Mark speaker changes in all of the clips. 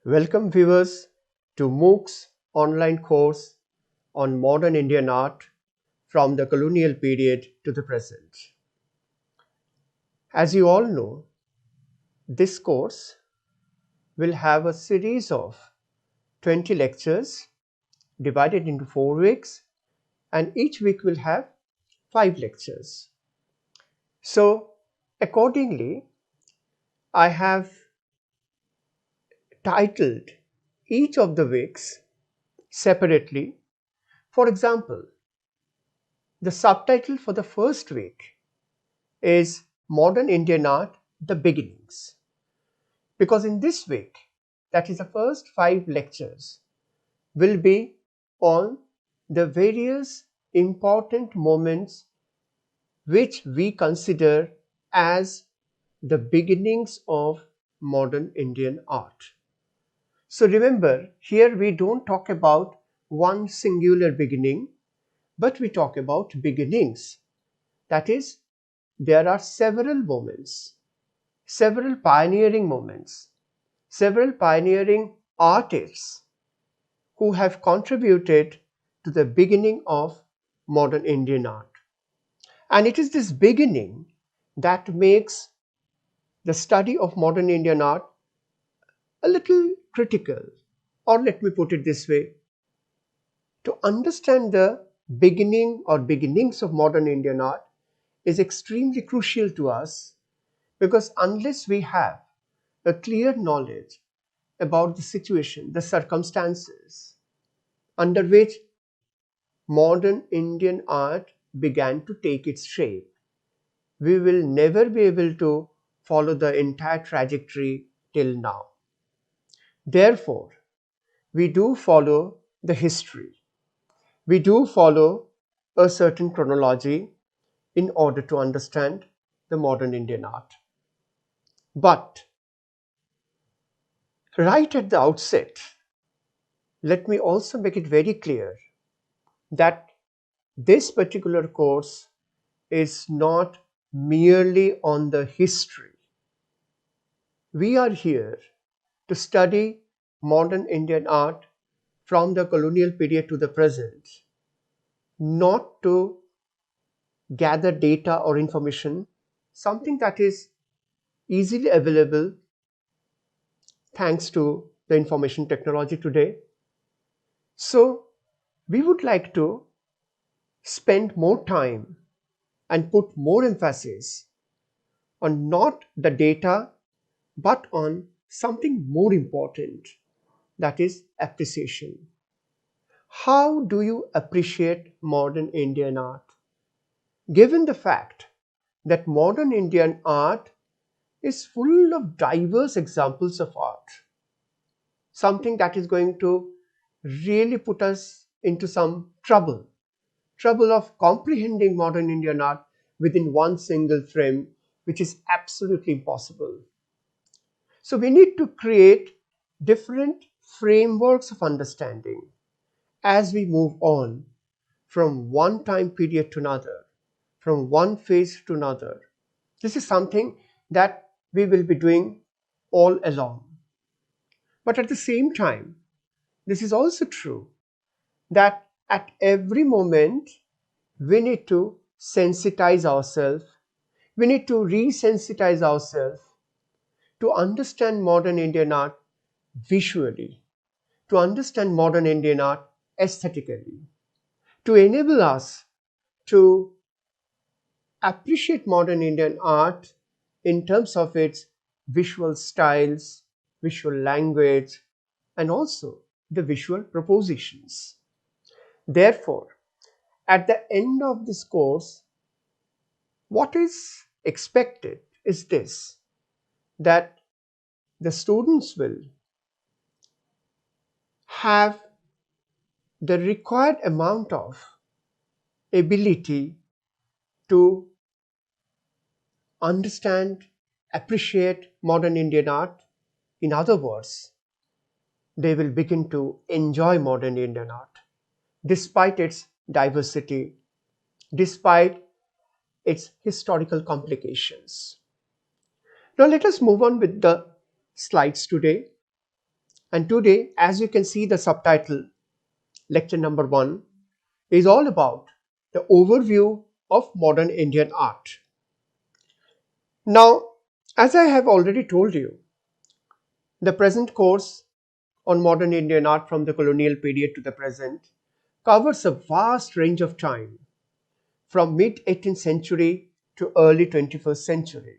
Speaker 1: Welcome viewers to MOOC's online course on modern Indian art from the colonial period to the present. As you all know, this course will have a series of 20 lectures divided into 4 weeks, and each week will have 5 lectures. So accordingly, I have titled each of the weeks separately. For example, the subtitle for the first week is Modern Indian Art, The Beginnings. Because in this week, that is the first 5 lectures, will be on the various important moments which we consider as the beginnings of modern Indian art. So remember, here we don't talk about one singular beginning, but we talk about beginnings. That is, there are several moments, several pioneering moments, several pioneering artists who have contributed to the beginning of modern Indian art. And it is this beginning that makes the study of modern Indian art a little critical. Or let me put it this way, to understand the beginning or beginnings of modern Indian art is extremely crucial to us, because unless we have a clear knowledge about the situation, the circumstances under which modern Indian art began to take its shape, we will never be able to follow the entire trajectory till now. Therefore, we do follow the history. We do follow a certain chronology in order to understand the modern Indian art. But right at the outset, let me also make it very clear that this particular course is not merely on the history. We are here to study modern Indian art from the colonial period to the present, not to gather data or information, something that is easily available thanks to the information technology today. So we would like to spend more time and put more emphasis on not the data but on something more important, that is appreciation. How do you appreciate modern Indian art? Given the fact that modern Indian art is full of diverse examples of art, something that is going to really put us into some trouble of comprehending modern Indian art within one single frame, which is absolutely impossible. So we need to create different frameworks of understanding as we move on from one time period to another, from one phase to another. This is something that we will be doing all along. But at the same time, this is also true that at every moment we need to sensitize ourselves, we need to resensitize ourselves to understand modern Indian art visually, to understand modern Indian art aesthetically, to enable us to appreciate modern Indian art in terms of its visual styles, visual language, and also the visual propositions. Therefore, at the end of this course, what is expected is this, that the students will have the required amount of ability to understand, appreciate modern Indian art. In other words, they will begin to enjoy modern Indian art despite its diversity, despite its historical complications. Now let us move on with the slides today. And today, as you can see, the subtitle, lecture number 1, is all about the overview of modern Indian art. Now, as I have already told you, the present course on modern Indian art from the colonial period to the present covers a vast range of time from mid 18th century to early 21st century.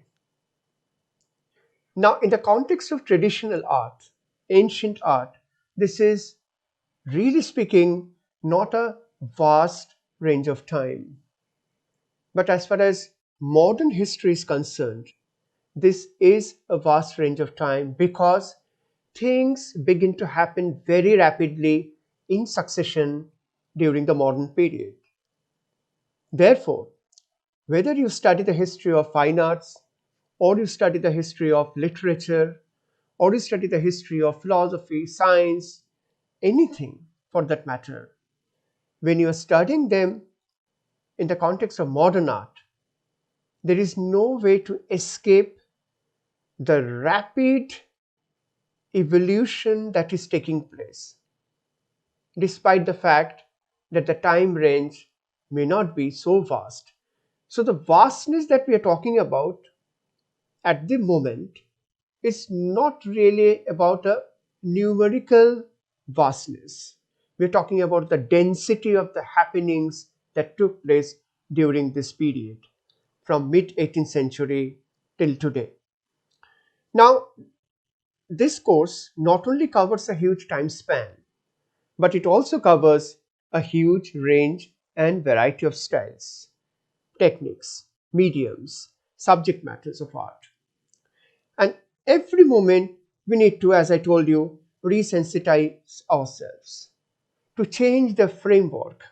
Speaker 1: Now, in the context of traditional art, ancient art, this is really speaking not a vast range of time. But as far as modern history is concerned, this is a vast range of time because things begin to happen very rapidly in succession during the modern period. Therefore, whether you study the history of fine arts, or you study the history of literature, or you study the history of philosophy, science, anything for that matter, when you are studying them in the context of modern art, there is no way to escape the rapid evolution that is taking place, despite the fact that the time range may not be so vast. So, the vastness that we are talking about at the moment is not really about a numerical vastness. We're talking about the density of the happenings that took place during this period from mid 18th century till today. Now, this course not only covers a huge time span, but it also covers a huge range and variety of styles, techniques, mediums, subject matters of art. And every moment we need to, as I told you, resensitize ourselves to change the framework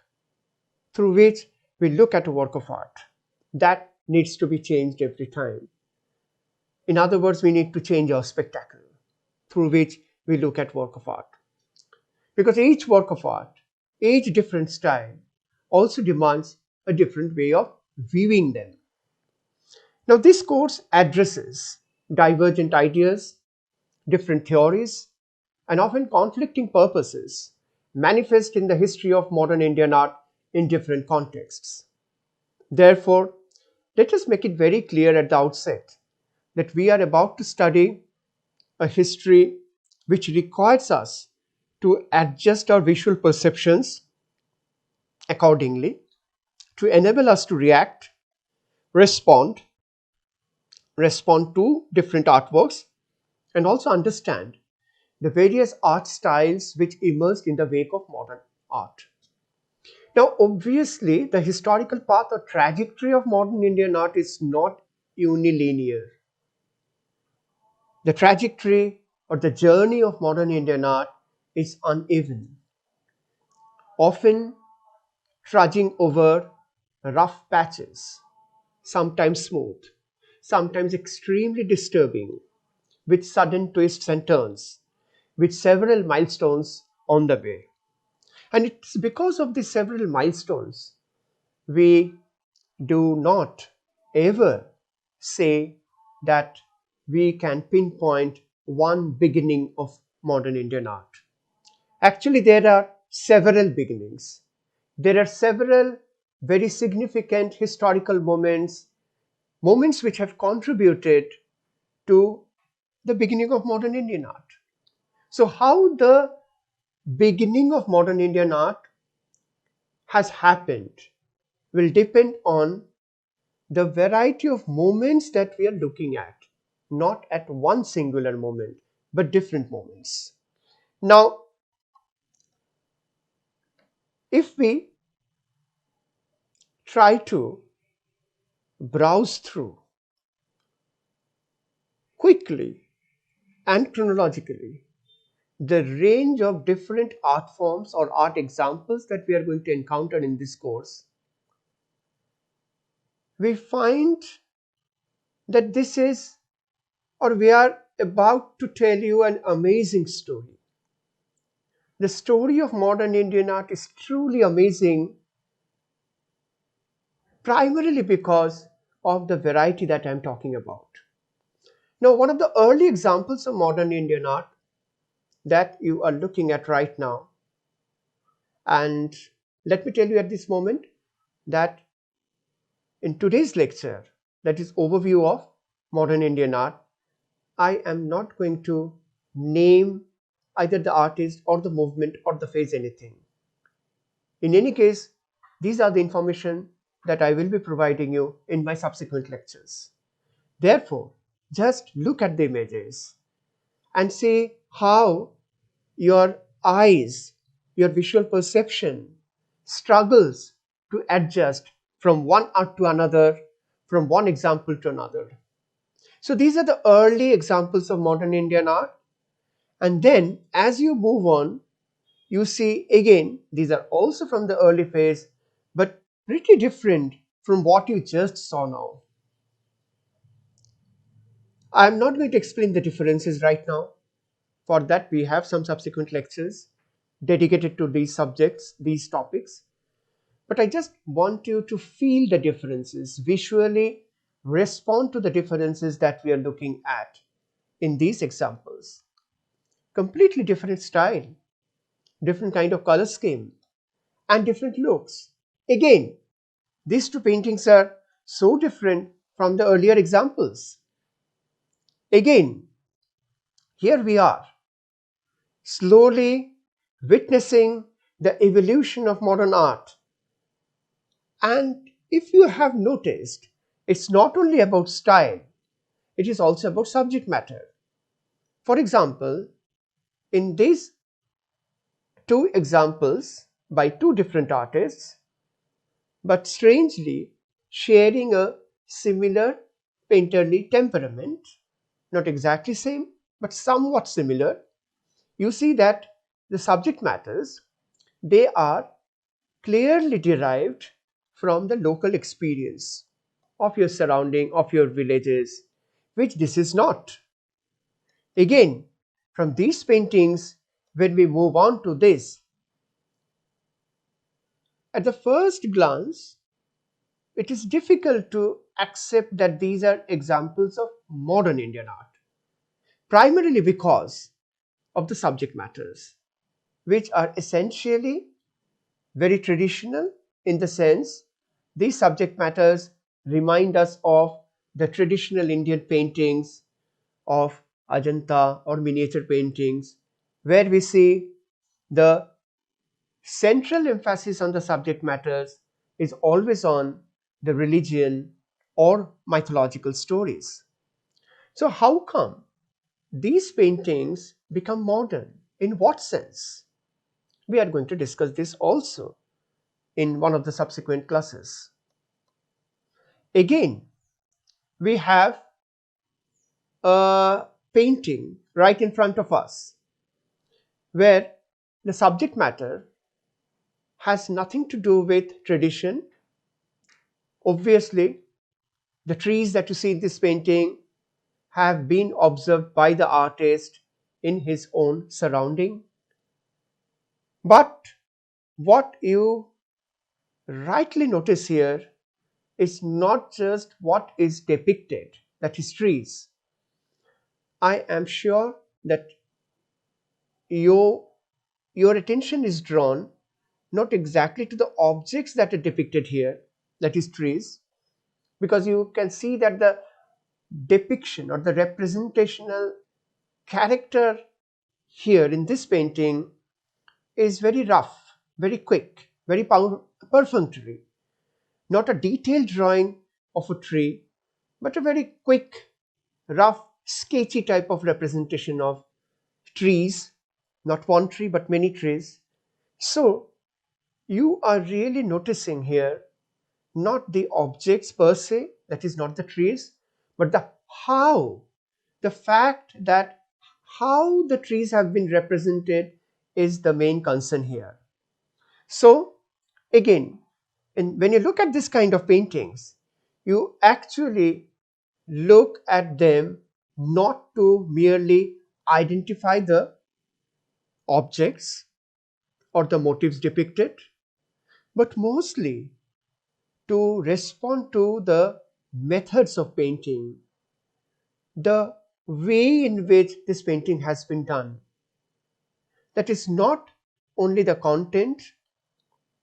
Speaker 1: through which we look at a work of art. That needs to be changed every time. In other words, we need to change our spectacle through which we look at work of art. Because each work of art, each different style, also demands a different way of viewing them. Now, this course addresses divergent ideas, different theories, and often conflicting purposes manifest in the history of modern Indian art in different contexts. Therefore, let us make it very clear at the outset that we are about to study a history which requires us to adjust our visual perceptions accordingly to enable us to react, respond, respond to different artworks, and also understand the various art styles which emerged in the wake of modern art. Now, obviously, the historical path or trajectory of modern Indian art is not unilinear. The trajectory or the journey of modern Indian art is uneven, often trudging over rough patches, sometimes smooth, sometimes extremely disturbing, with sudden twists and turns, with several milestones on the way. And it's because of these several milestones we do not ever say that we can pinpoint one beginning of modern Indian art. Actually, there are several beginnings. There are several very significant historical moments, moments which have contributed to the beginning of modern Indian art. So, how the beginning of modern Indian art has happened will depend on the variety of moments that we are looking at, not at one singular moment, but different moments. Now, if we try to browse through quickly and chronologically the range of different art forms or art examples that we are going to encounter in this course, we find that this is, or we are about to tell you an amazing story. The story of modern Indian art is truly amazing, primarily because of the variety that I'm talking about. Now, one of the early examples of modern Indian art that you are looking at right now. And let me tell you at this moment that in today's lecture, that is overview of modern Indian art, I am not going to name either the artist or the movement or the phase anything. In any case, these are the information that I will be providing you in my subsequent lectures. Therefore, just look at the images and see how your eyes, your visual perception struggles to adjust from one art to another, from one example to another. So these are the early examples of modern Indian art. And then as you move on, you see again, these are also from the early phase, but pretty different from what you just saw now. I'm not going to explain the differences right now. For that, we have some subsequent lectures dedicated to these subjects, these topics. But I just want you to feel the differences, visually respond to the differences that we are looking at in these examples. Completely different style, different kind of color scheme, and different looks. Again, these two paintings are so different from the earlier examples. Again, here we are, slowly witnessing the evolution of modern art. And if you have noticed, it's not only about style, it is also about subject matter. For example, in these two examples by two different artists, but strangely sharing a similar painterly temperament, not exactly same, but somewhat similar, you see that the subject matters, they are clearly derived from the local experience of your surrounding, of your villages, which this is not. Again, from these paintings, when we move on to this, at the first glance, it is difficult to accept that these are examples of modern Indian art, primarily because of the subject matters, which are essentially very traditional in the sense these subject matters remind us of the traditional Indian paintings of Ajanta or miniature paintings, where we see the central emphasis on the subject matters is always on the religion or mythological stories. So, how come these paintings become modern? In what sense? We are going to discuss this also in one of the subsequent classes. Again, we have a painting right in front of us where the subject matter has nothing to do with tradition. Obviously, the trees that you see in this painting have been observed by the artist in his own surrounding. But what you rightly notice here is not just what is depicted, that is trees. I am sure that your, your attention is drawn not exactly to the objects that are depicted here, that is trees, because you can see that the depiction or the representational character here in this painting is very rough, very quick, very perfunctory. Not a detailed drawing of a tree, but a very quick, rough, sketchy type of representation of trees, not one tree, but many trees. So, you are really noticing here not the objects per se, that is not the trees, but the how, the fact that how the trees have been represented is the main concern here. So again, when you look at this kind of paintings, you actually look at them not to merely identify the objects or the motifs depicted, but mostly to respond to the methods of painting, the way in which this painting has been done. That is not only the content,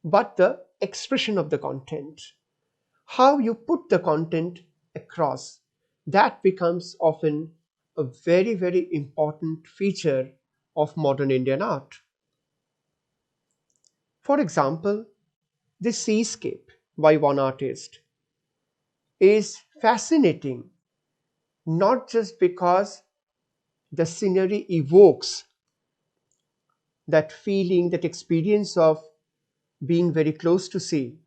Speaker 1: but the expression of the content. How you put the content across, that becomes often a very, very important feature of modern Indian art. For example, the seascape by one artist is fascinating, not just because the scenery evokes that feeling, that experience of being very close to sea,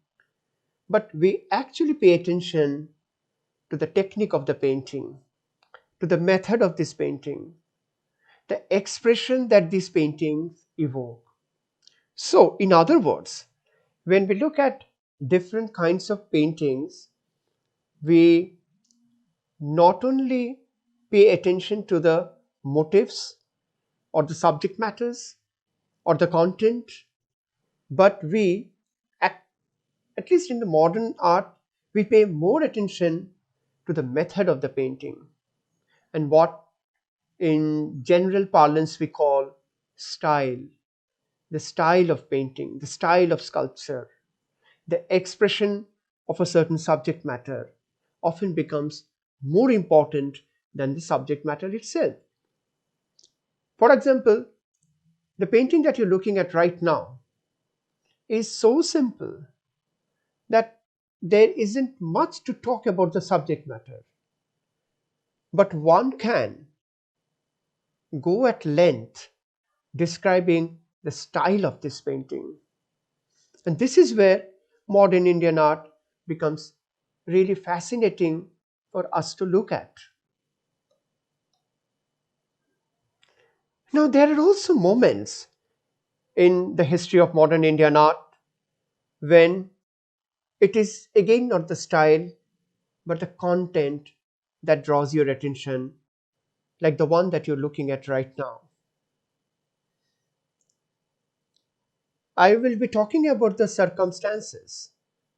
Speaker 1: but we actually pay attention to the technique of the painting, to the method of this painting, the expression that these paintings evoke. So, in other words, when we look at different kinds of paintings, we not only pay attention to the motifs or the subject matters or the content, but we, at, at least in the modern art, we pay more attention to the method of the painting and what in general parlance we call style, the style of painting, the style of sculpture, the expression of a certain subject matter often becomes more important than the subject matter itself. For example, the painting that you're looking at right now is so simple that there isn't much to talk about the subject matter, but one can go at length describing the style of this painting. And this is where modern Indian art becomes really fascinating for us to look at. Now, there are also moments in the history of modern Indian art when it is again not the style but the content that draws your attention, like the one that you're looking at right now. I will be talking about the circumstances,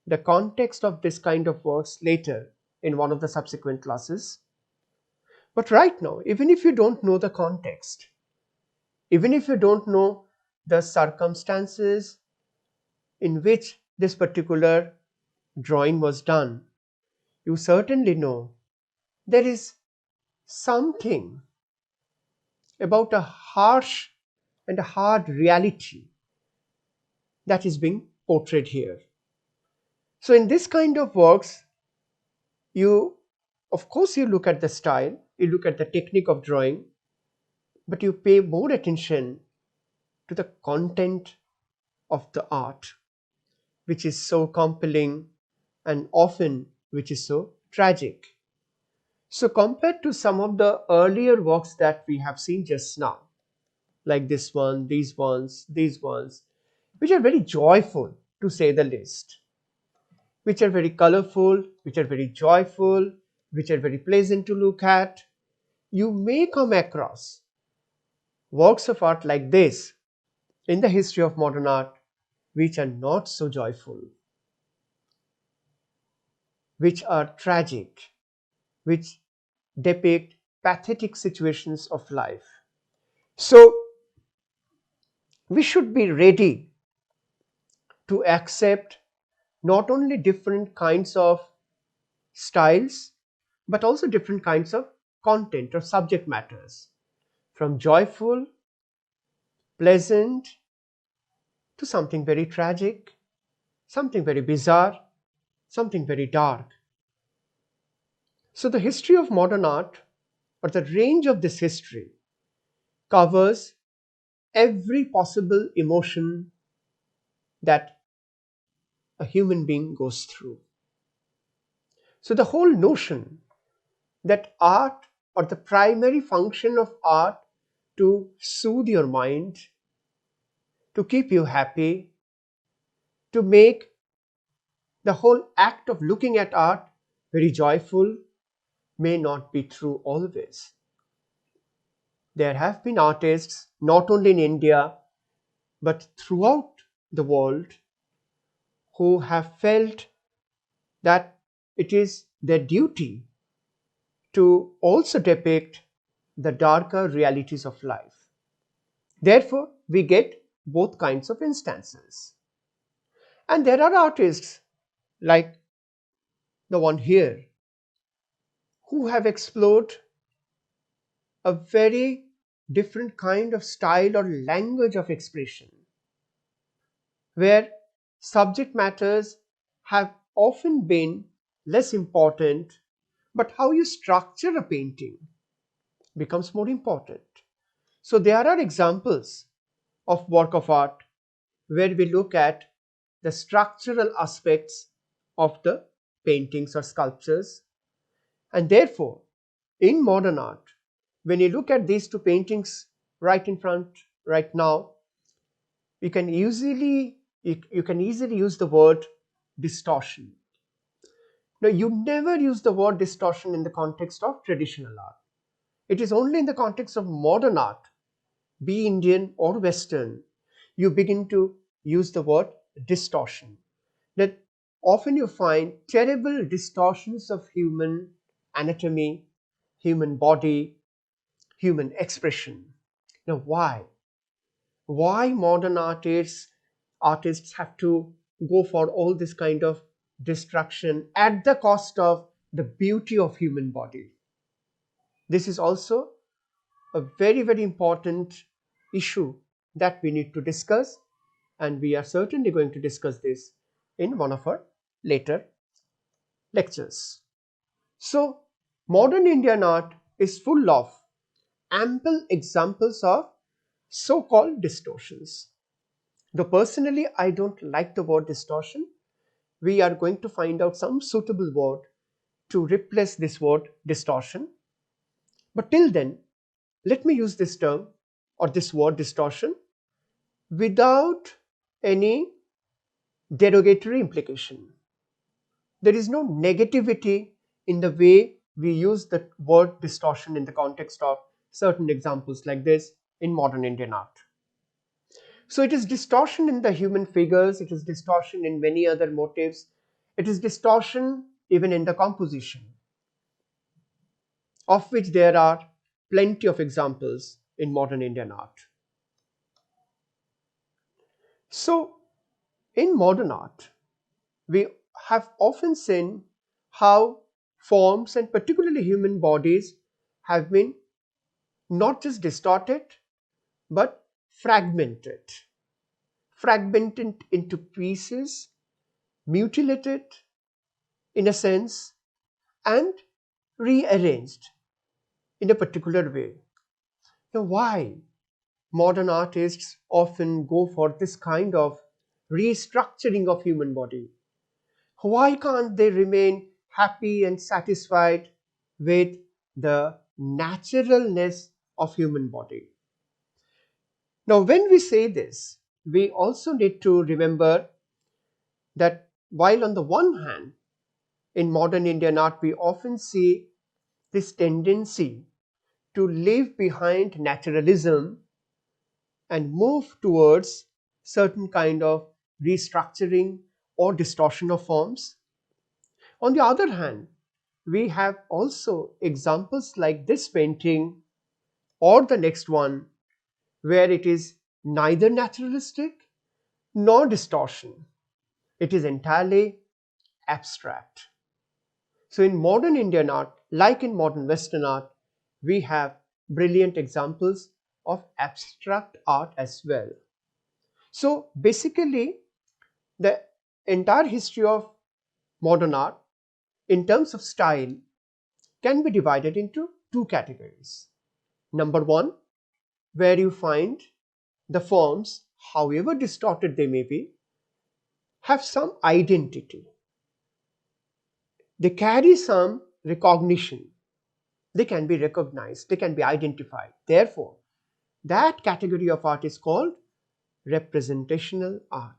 Speaker 1: the context of this kind of works later in one of the subsequent classes. But right now, even if you don't know the context, even if you don't know the circumstances in which this particular drawing was done, you certainly know there is something about a harsh and a hard reality that is being portrayed here. So in this kind of works, you, of course, you look at the style, you look at the technique of drawing, but you pay more attention to the content of the art, which is so compelling and often which is so tragic. So compared to some of the earlier works that we have seen just now, like this one, these ones, which are very joyful to say the least, which are very colorful, which are very joyful, which are very pleasant to look at, you may come across works of art like this in the history of modern art which are not so joyful, which are tragic, which depict pathetic situations of life. So we should be ready to accept not only different kinds of styles, but also different kinds of content or subject matters, from joyful, pleasant, to something very tragic, something very bizarre, something very dark. So the history of modern art, or the range of this history, covers every possible emotion that a human being goes through. So the whole notion that art, or the primary function of art, to soothe your mind, to keep you happy, to make the whole act of looking at art very joyful, may not be true always. There have been artists, not only in India, but throughout the world, who have felt that it is their duty to also depict the darker realities of life. Therefore, we get both kinds of instances. And there are artists like the one here who have explored a very different kind of style or language of expression, where subject matters have often been less important, but how you structure a painting becomes more important. So, there are examples of work of art where we look at the structural aspects of the paintings or sculptures, and therefore, in modern art, when you look at these two paintings right in front right now, you can easily use the word distortion. Now, you never use the word distortion in the context of traditional art. It is only in the context of modern art, be Indian or Western, you begin to use the word distortion. That often you find terrible distortions of human anatomy, human body, human expression. Now, why? Why modern artists have to go for all this kind of destruction at the cost of the beauty of human body? This is also a very, very important issue that we need to discuss, and we are certainly going to discuss this in one of our later lectures. So, modern Indian art is full of ample examples of so called distortions. Though personally, I don't like the word distortion, we are going to find out some suitable word to replace this word distortion. But till then, let me use this term or this word distortion without any derogatory implication. There is no negativity in the way we use the word distortion in the context of certain examples like this in modern Indian art. So it is distortion in the human figures, it is distortion in many other motifs, it is distortion even in the composition, of which there are plenty of examples in modern Indian art. So, in modern art, we have often seen how forms and particularly human bodies have been not just distorted but fragmented, fragmented into pieces, mutilated in a sense, and rearranged in a particular way. Now, why modern artists often go for this kind of restructuring of human body? Why can't they remain happy and satisfied with the naturalness of human body? Now, when we say this, we also need to remember that while on the one hand, in modern Indian art, we often see this tendency to leave behind naturalism and move towards certain kind of restructuring or distortion of forms. On the other hand, we have also examples like this painting or the next one where it is neither naturalistic nor distortion. It is entirely abstract. So in modern Indian art, like in modern Western art, we have brilliant examples of abstract art as well. So basically, the entire history of modern art in terms of style can be divided into two categories. Number one, where you find the forms, however distorted they may be, have some identity. They carry some recognition. They can be recognized, they can be identified. Therefore, that category of art is called representational art.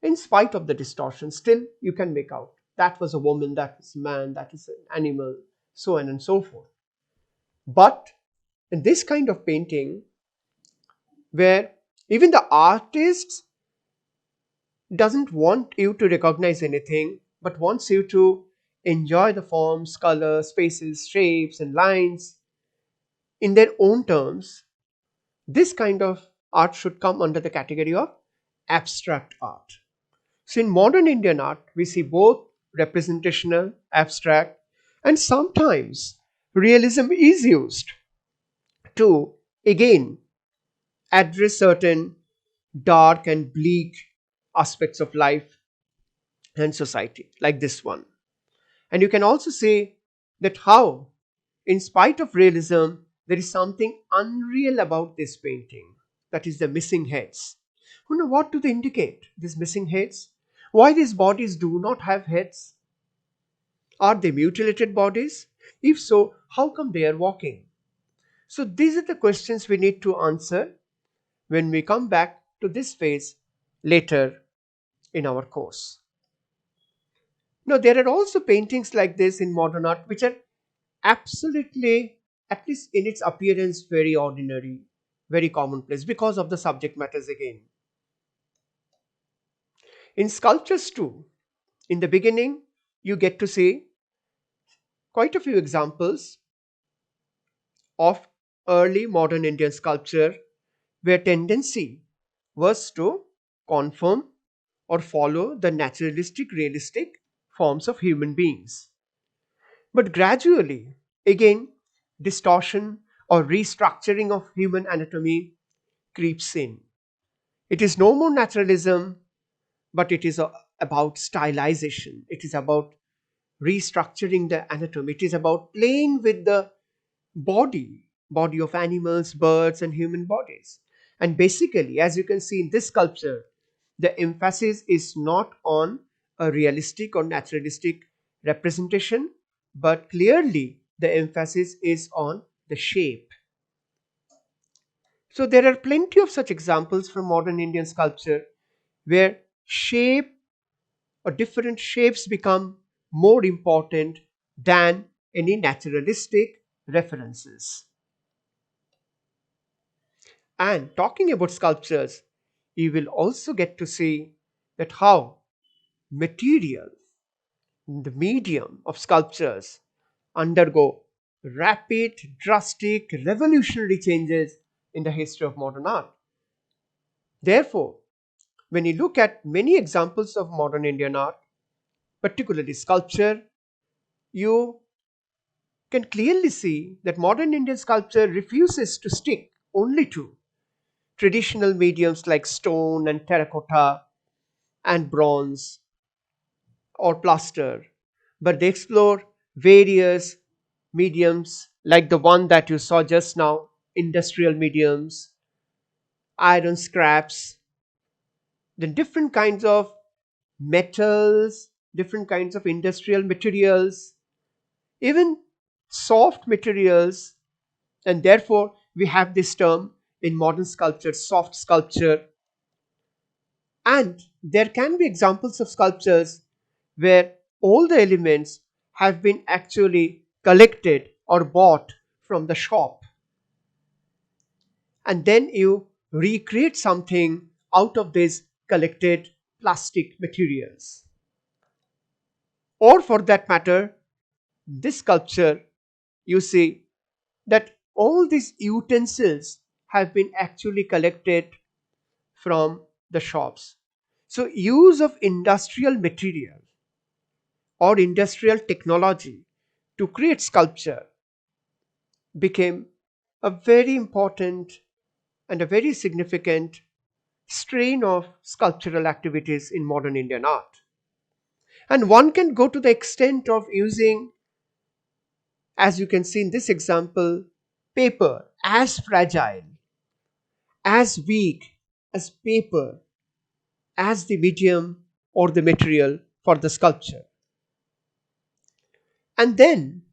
Speaker 1: In spite of the distortion, still you can make out that was a woman, that was a man, that is an animal, so on and so forth. But in this kind of painting, where even the artist doesn't want you to recognize anything, but wants you to enjoy the forms, colors, spaces, shapes, and lines in their own terms, This kind of art should come under the category of abstract art. So in modern Indian art, we see both representational, abstract, and sometimes realism is used to again address certain dark and bleak aspects of life and society, like this one. And you can also say that how, in spite of realism, there is something unreal about this painting. That is the missing heads. You know, what do they indicate, these missing heads? Why these bodies do not have heads? Are they mutilated bodies? If so, how come they are walking? So these are the questions we need to answer when we come back to this phase later in our course. Now, there are also paintings like this in modern art which are absolutely, at least in its appearance, very ordinary, very commonplace because of the subject matters again. In sculptures too, in the beginning, you get to see quite a few examples of early modern Indian sculpture where tendency was to conform or follow the naturalistic, realistic forms of human beings. But gradually, again, distortion or restructuring of human anatomy creeps in. It is no more naturalism, but it is about stylization. It is about restructuring the anatomy. It is about playing with the body of animals, birds, and human bodies. And basically, as you can see in this sculpture, the emphasis is not on a realistic or naturalistic representation, but clearly the emphasis is on the shape. So there are plenty of such examples from modern Indian sculpture where shape or different shapes become more important than any naturalistic references. And talking about sculptures, you will also get to see that how material, the medium of sculptures undergo rapid, drastic, revolutionary changes in the history of modern art. Therefore, when you look at many examples of modern Indian art, particularly sculpture, you can clearly see that modern Indian sculpture refuses to stick only to traditional mediums like stone and terracotta and bronze or plaster, but they explore various mediums like the one that you saw just now, industrial mediums, iron scraps, then different kinds of metals, different kinds of industrial materials, even soft materials, and therefore we have this term in modern sculpture, soft sculpture. And there can be examples of sculptures where all the elements have been actually collected or bought from the shop, and then you recreate something out of these collected plastic materials. Or for that matter, this sculpture, you see that all these utensils have been actually collected from the shops. So, use of industrial material or industrial technology to create sculpture became a very important and a very significant strain of sculptural activities in modern Indian art. And one can go to the extent of using, as you can see in this example, paper as fragile, as weak as paper, as the medium or the material for the sculpture. And then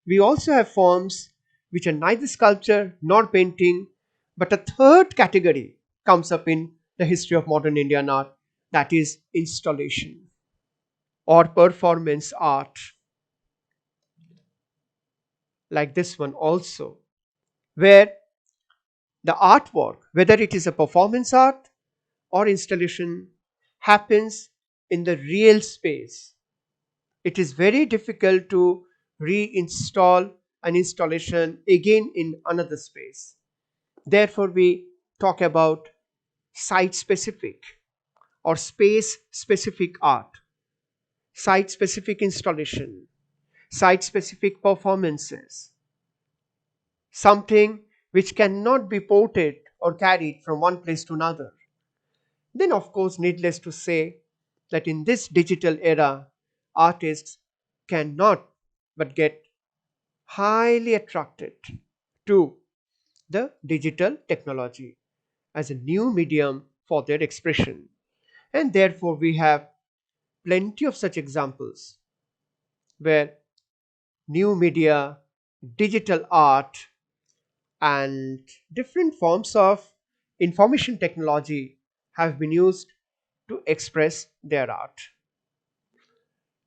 Speaker 1: we also have forms which are neither sculpture nor painting, but a third category comes up in the history of modern Indian art, that is installation or performance art, like this one also, where the artwork, whether it is a performance art or installation, happens in the real space. It is very difficult to reinstall an installation again in another space. Therefore, we talk about site specific or space specific art, site specific installation, site specific performances, something which cannot be ported or carried from one place to another. Then, of course, needless to say that in this digital era, artists cannot but get highly attracted to the digital technology as a new medium for their expression. And therefore, we have plenty of such examples where new media, digital art, and different forms of information technology have been used to express their art.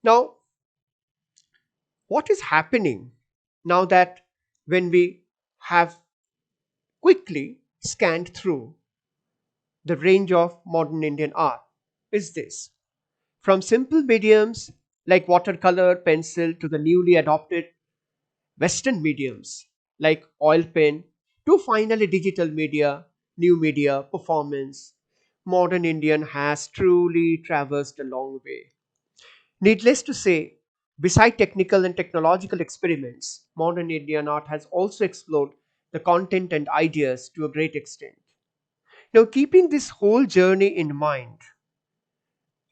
Speaker 1: Now, what is happening now that when we have quickly scanned through the range of modern Indian art is this: from simple mediums like watercolor, pencil to the newly adopted Western mediums like oil pen to finally digital media, new media, performance, modern Indian has truly traversed a long way. Needless to say, beside technical and technological experiments, modern Indian art has also explored the content and ideas to a great extent. Now, keeping this whole journey in mind,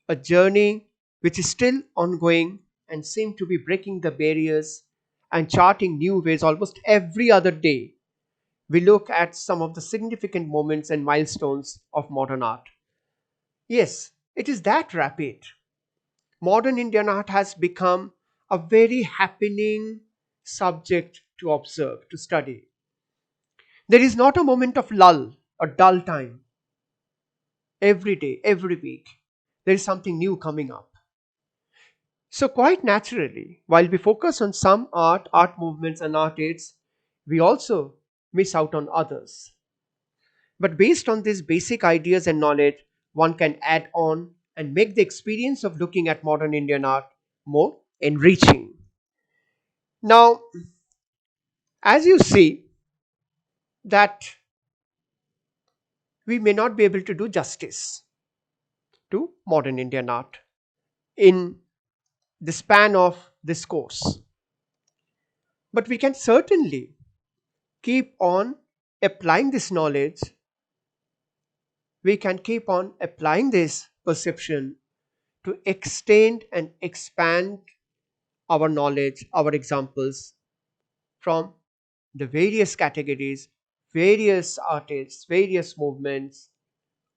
Speaker 1: a journey which is still ongoing and seem to be breaking the barriers and charting new ways almost every other day, we look at some of the significant moments and milestones of modern art. Yes, it is that rapid. Modern Indian art has become a very happening subject to observe, to study. There is not a moment of lull or dull time. Every day, every week, there is something new coming up. So, quite naturally, while we focus on some art movements, and artists, we also miss out on others. But based on these basic ideas and knowledge, one can add on and make the experience of looking at modern Indian art more enriching. Now, as you see, that we may not be able to do justice to modern Indian art in the span of this course, but we can certainly keep on applying this knowledge, we can keep on applying this perception to extend and expand our knowledge, our examples from the various categories, various artists, various movements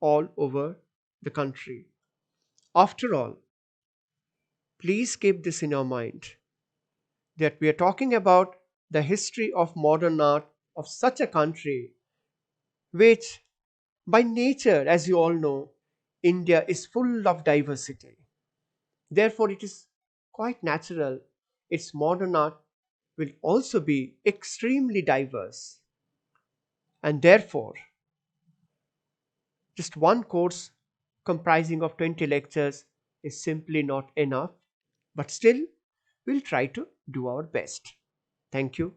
Speaker 1: all over the country. After all, please keep this in your mind that we are talking about the history of modern art of such a country which, by nature, as you all know, India is full of diversity. Therefore, it is quite natural its modern art will also be extremely diverse. And therefore, just one course comprising of 20 lectures is simply not enough. But still, we'll try to do our best. Thank you.